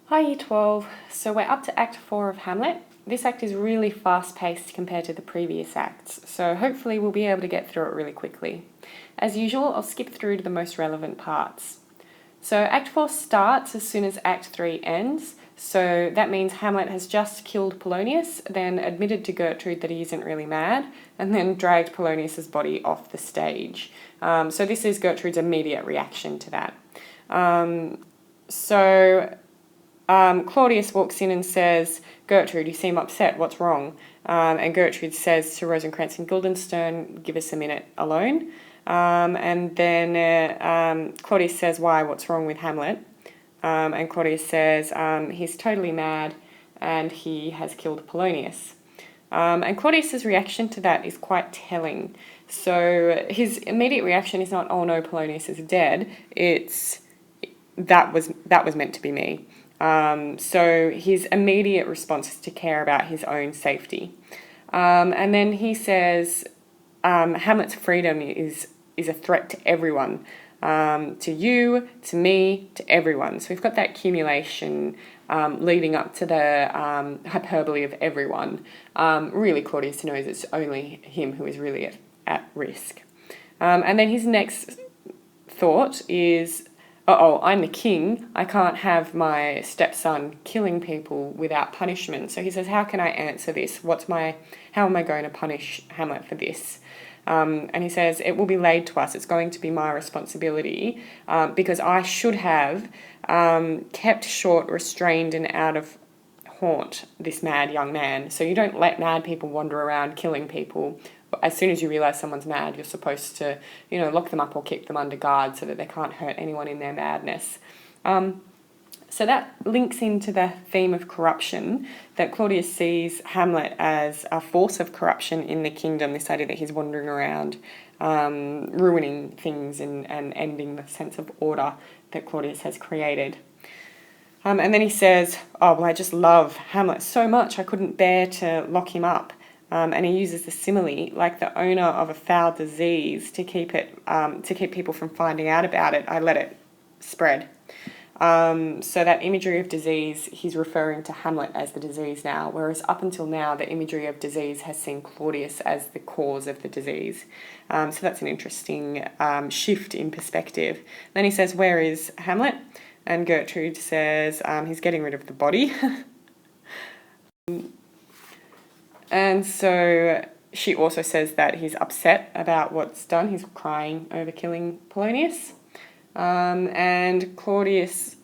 Hi Year 12, so we're up to Act 4 of Hamlet. This act is really fast paced compared to the previous acts, so hopefully we'll be able to get through it really quickly. As usual, I'll skip through to the most relevant parts. So Act 4 starts as soon as Act 3 ends, so that means Hamlet has just killed Polonius, then admitted to Gertrude that he isn't really mad, and then dragged Polonius's body off the stage. So this is Gertrude's immediate reaction to that. Claudius walks in and says, "Gertrude, you seem upset, what's wrong?" And Gertrude says to Rosencrantz and Guildenstern, "Give us a minute alone." And then Claudius says, "Why, what's wrong with Hamlet?" And Claudius says, "He's totally mad and he has killed Polonius." And Claudius's reaction to that is quite telling. So his immediate reaction is not, "Oh no, Polonius is dead," it's, that was meant to be me. So his immediate response is to care about his own safety. And then he says Hamlet's freedom is a threat to everyone, to you, to me, to everyone. So we've got that accumulation leading up to the hyperbole of everyone. Really, Claudius knows it's only him who is really at risk. And then his next thought is, I'm the king, I can't have my stepson killing people without punishment. So he says, how can I answer this? How am I going to punish Hamlet for this? And he says, it will be laid to us. It's going to be my responsibility because I should have kept short, restrained and out of haunt this mad young man. So you don't let mad people wander around killing people. As soon as you realise someone's mad, you're supposed to, lock them up or keep them under guard so that they can't hurt anyone in their madness. So that links into the theme of corruption, that Claudius sees Hamlet as a force of corruption in the kingdom, this idea that he's wandering around ruining things and ending the sense of order that Claudius has created. And then he says, I just love Hamlet so much I couldn't bear to lock him up. And he uses the simile, like the owner of a foul disease, to keep people from finding out about it. I let it spread. So that imagery of disease, he's referring to Hamlet as the disease now, whereas up until now, the imagery of disease has seen Claudius as the cause of the disease. So that's an interesting shift in perspective. Then he says, "Where is Hamlet?" And Gertrude says, "He's getting rid of the body." And so she also says that he's upset about what's done. He's crying over killing Polonius. And Claudius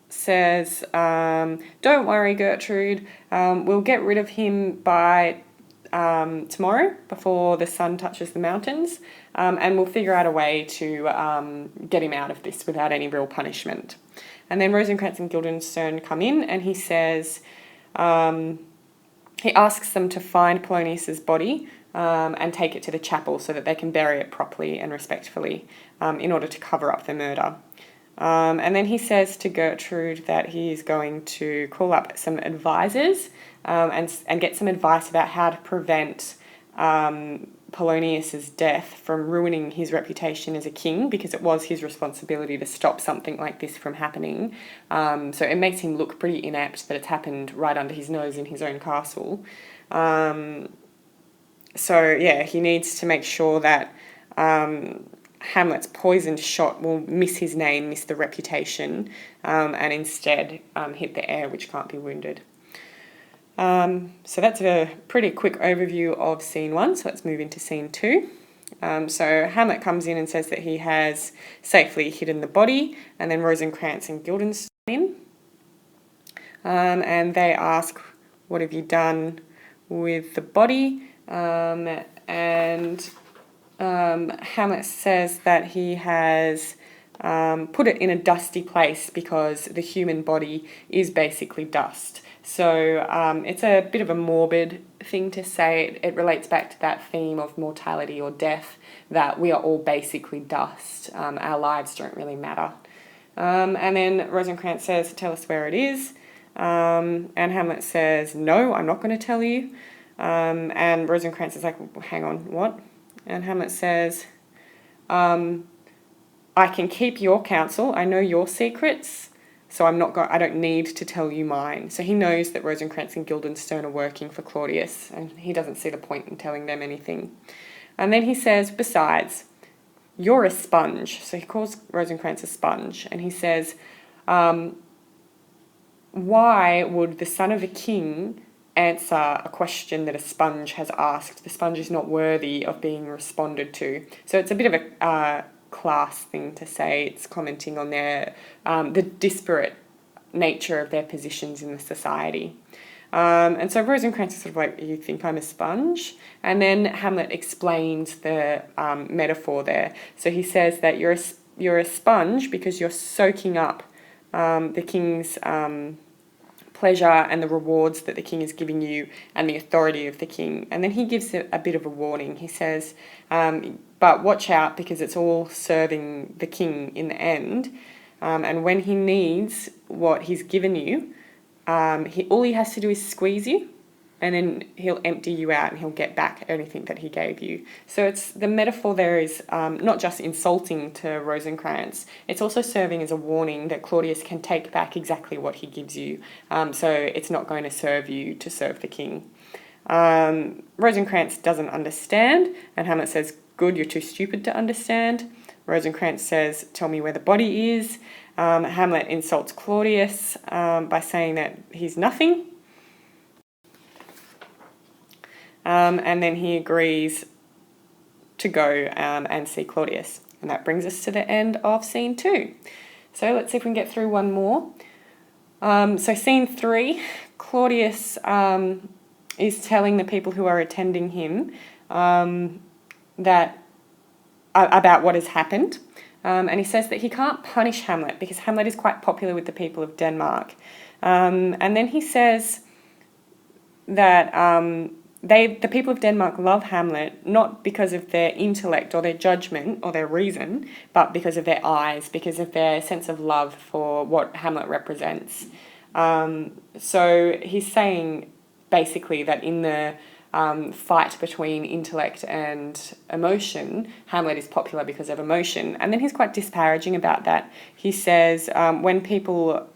says, "Don't worry, Gertrude. We'll get rid of him by tomorrow before the sun touches the mountains. And we'll figure out a way to get him out of this without any real punishment." And then Rosencrantz and Guildenstern come in and he says... he asks them to find Polonius's body and take it to the chapel so that they can bury it properly and respectfully in order to cover up the murder. And then he says to Gertrude that he's going to call up some advisors and get some advice about how to prevent Polonius's death from ruining his reputation as a king, because it was his responsibility to stop something like this from happening. So it makes him look pretty inept that it's happened right under his nose in his own castle. He needs to make sure that Hamlet's poisoned shot will miss his name, miss the reputation, and instead hit the air, which can't be wounded. So that's a pretty quick overview of scene 1, so let's move into scene 2. So Hamlet comes in and says that he has safely hidden the body, and then Rosencrantz and Guildenstern in. And they ask, "What have you done with the body?" Hamlet says that he has put it in a dusty place because the human body is basically dust. So it's a bit of a morbid thing to say. It relates back to that theme of mortality or death, that we are all basically dust. Our lives don't really matter. And then Rosencrantz says, "Tell us where it is." And Hamlet says, "No, I'm not going to tell you." And Rosencrantz is like, "Hang on, what?" And Hamlet says, "I can keep your counsel. I know your secrets. so I don't need to tell you mine. So he knows that Rosencrantz and Guildenstern are working for Claudius, and he doesn't see the point in telling them anything. And then he says, besides, you're a sponge. So he calls Rosencrantz a sponge, and he says, why would the son of a king answer a question that a sponge has asked? The sponge is not worthy of being responded to. So it's a bit of a class thing to say. It's commenting on their the disparate nature of their positions in the society. And so Rosencrantz is sort of like, you think I'm a sponge? And then Hamlet explains the metaphor there. So he says that you're a sponge because you're soaking up the king's pleasure and the rewards that the king is giving you and the authority of the king. And then he gives a bit of a warning. He says, but watch out, because it's all serving the king in the end. And when he needs what he's given you, all he has to do is squeeze you, and then he'll empty you out and he'll get back anything that he gave you. So the metaphor there is not just insulting to Rosencrantz, it's also serving as a warning that Claudius can take back exactly what he gives you. So it's not going to serve you to serve the king. Rosencrantz doesn't understand, and Hamlet says, good, you're too stupid to understand. Rosencrantz says, tell me where the body is. Hamlet insults Claudius by saying that he's nothing. And then he agrees to go and see Claudius. And that brings us to the end of scene 2. So let's see if we can get through one more. So scene 3, Claudius is telling the people who are attending him that about what has happened. And he says that he can't punish Hamlet because Hamlet is quite popular with the people of Denmark. And then he says that the people of Denmark love Hamlet not because of their intellect or their judgment or their reason, but because of their eyes, because of their sense of love for what Hamlet represents. So he's saying basically that in the fight between intellect and emotion, Hamlet is popular because of emotion. And then he's quite disparaging about that. He says when people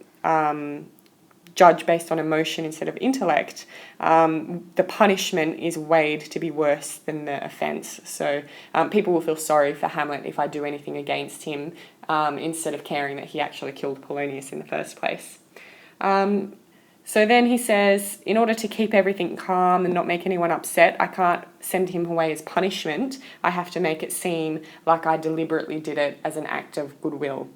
judge based on emotion instead of intellect, the punishment is weighed to be worse than the offence. So people will feel sorry for Hamlet if I do anything against him instead of caring that he actually killed Polonius in the first place. So then he says, in order to keep everything calm and not make anyone upset, I can't send him away as punishment. I have to make it seem like I deliberately did it as an act of goodwill.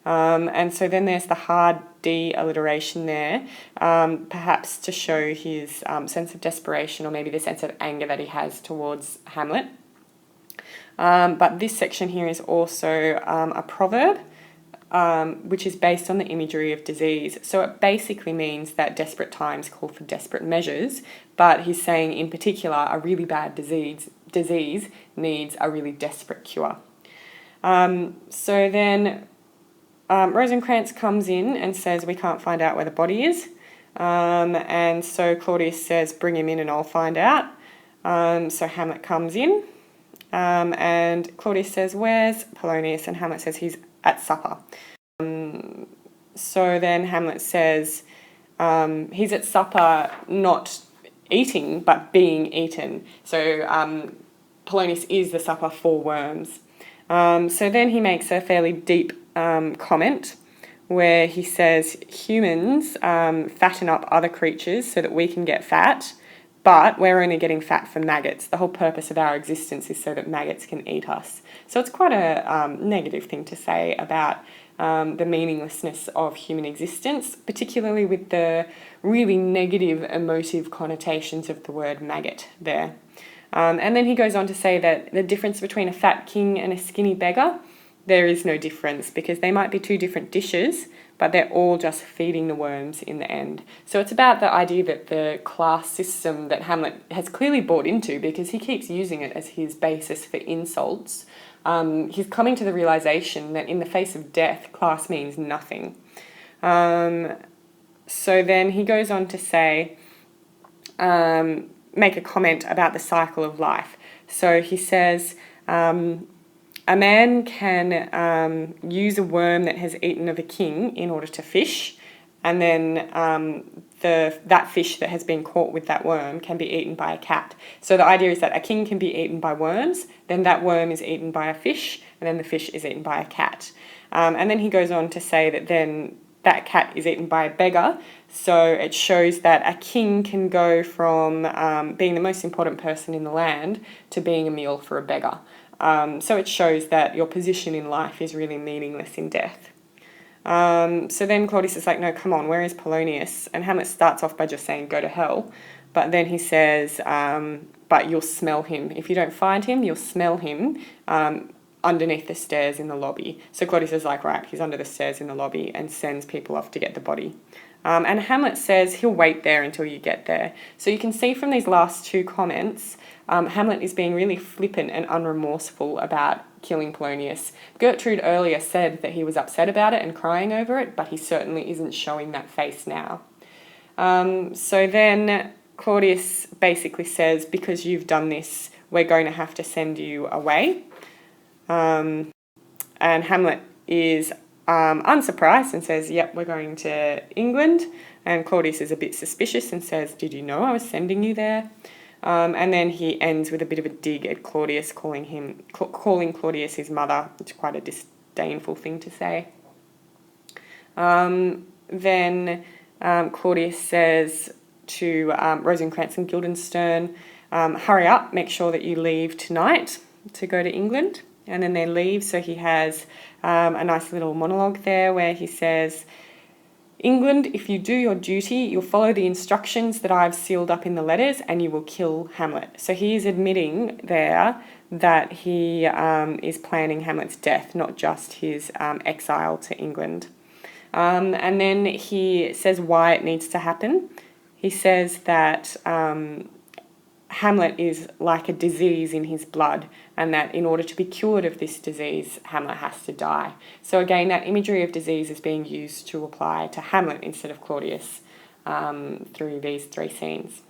And so then there's the hard D alliteration there, perhaps to show his sense of desperation or maybe the sense of anger that he has towards Hamlet. But this section here is also a proverb, which is based on the imagery of disease. So it basically means that desperate times call for desperate measures, but he's saying in particular a really bad disease needs a really desperate cure. So then Rosencrantz comes in and says we can't find out where the body is, and so Claudius says bring him in and I'll find out. So Hamlet comes in, and Claudius says where's Polonius, and Hamlet says he's at supper. So then Hamlet says he's at supper not eating but being eaten. So Polonius is the supper for worms. So then he makes a fairly deep comment where he says humans fatten up other creatures so that we can get fat, but we're only getting fat for maggots. The whole purpose of our existence is so that maggots can eat us. So it's quite a negative thing to say about the meaninglessness of human existence, particularly with the really negative emotive connotations of the word maggot there. And then he goes on to say that the difference between a fat king and a skinny beggar, there is no difference because they might be two different dishes, but they're all just feeding the worms in the end. So it's about the idea that the class system that Hamlet has clearly bought into, because he keeps using it as his basis for insults, he's coming to the realisation that in the face of death, class means nothing. So then he goes on to say, make a comment about the cycle of life. So he says, a man can use a worm that has eaten of a king in order to fish, and then that fish that has been caught with that worm can be eaten by a cat. So the idea is that a king can be eaten by worms, then that worm is eaten by a fish, and then the fish is eaten by a cat. And then he goes on to say that then that cat is eaten by a beggar. So it shows that a king can go from being the most important person in the land to being a meal for a beggar. So it shows that your position in life is really meaningless in death. So then Claudius is like, no, come on, where is Polonius? And Hamlet starts off by just saying, go to hell. But then he says, but you'll smell him. If you don't find him, you'll smell him underneath the stairs in the lobby. So Claudius is like, right, he's under the stairs in the lobby, and sends people off to get the body. And Hamlet says he'll wait there until you get there. So you can see from these last two comments, Hamlet is being really flippant and unremorseful about killing Polonius. Gertrude earlier said that he was upset about it and crying over it, but he certainly isn't showing that face now. So then Claudius basically says, because you've done this, we're going to have to send you away. And Hamlet is unsurprised and says, yep, we're going to England. And Claudius is a bit suspicious and says, did you know I was sending you there? And then he ends with a bit of a dig at Claudius, calling Claudius his mother. It's quite a disdainful thing to say. Then Claudius says to Rosencrantz and Guildenstern, hurry up, make sure that you leave tonight to go to England. And then they leave, so he has a nice little monologue there where he says, England, if you do your duty, you'll follow the instructions that I've sealed up in the letters and you will kill Hamlet. So he is admitting there that he is planning Hamlet's death, not just his exile to England. And then he says why it needs to happen. He says that Hamlet is like a disease in his blood, and that in order to be cured of this disease, Hamlet has to die. So again, that imagery of disease is being used to apply to Hamlet instead of Claudius through these three scenes.